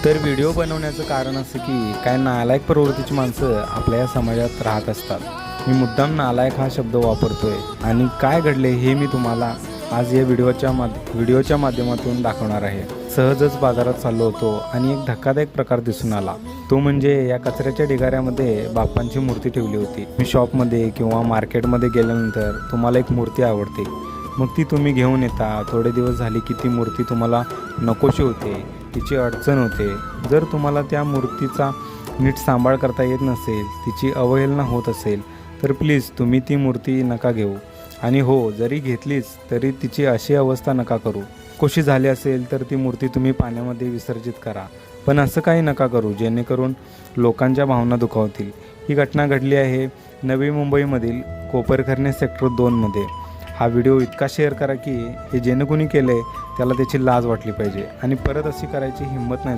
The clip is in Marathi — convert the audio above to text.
तर व्हिडिओ बनवण्याचं कारण असं की काय नालायक प्रवृत्तीची माणसं आपल्या या समाजात राहत असतात। मी मुद्दाम नालायक हा शब्द वापरतोय आणि काय घडले हे मी तुम्हाला आज या व्हिडिओच्या माध्यमातून दाखवणार आहे। सहजच बाजारात चाललो होतो आणि एक धक्कादायक प्रकार दिसून आला। तो म्हणजे या कचऱ्याच्या ढिगाऱ्यामध्ये बाप्पांची मूर्ती ठेवली होती। मी शॉपमध्ये किंवा मार्केटमध्ये गेल्यानंतर तुम्हाला एक मूर्ती आवडते, मग ती तुम्ही घेऊन येता। थोडे दिवस झाले की ती मूर्ती तुम्हाला नकोशी होते, तिची अडचण होते। जर तुम्हाला त्या मूर्तीचा नीट सांभाळ करता येत नसेल, तिची अवहेलना होत असेल, तर प्लीज तुम्ही ती मूर्ती नका घेऊ। आणि हो, जरी घेतलीच तरी तिची अशी अवस्था नका करू। नकोशी झाली असेल तर ती मूर्ती तुम्ही पाण्यामध्ये विसर्जित करा, पण असं काही नका करू जेणेकरून लोकांच्या भावना दुखावतील। ही घटना घडली आहे नवी मुंबईमधील कोपरखैरणे सेक्टर 2मध्ये। हा व्हिडिओ इतका शेअर करा की हे जेणे कोणी केले त्याला त्याची लाज वाटली पाहिजे आणि परत अशी करायची हिंमत नाही।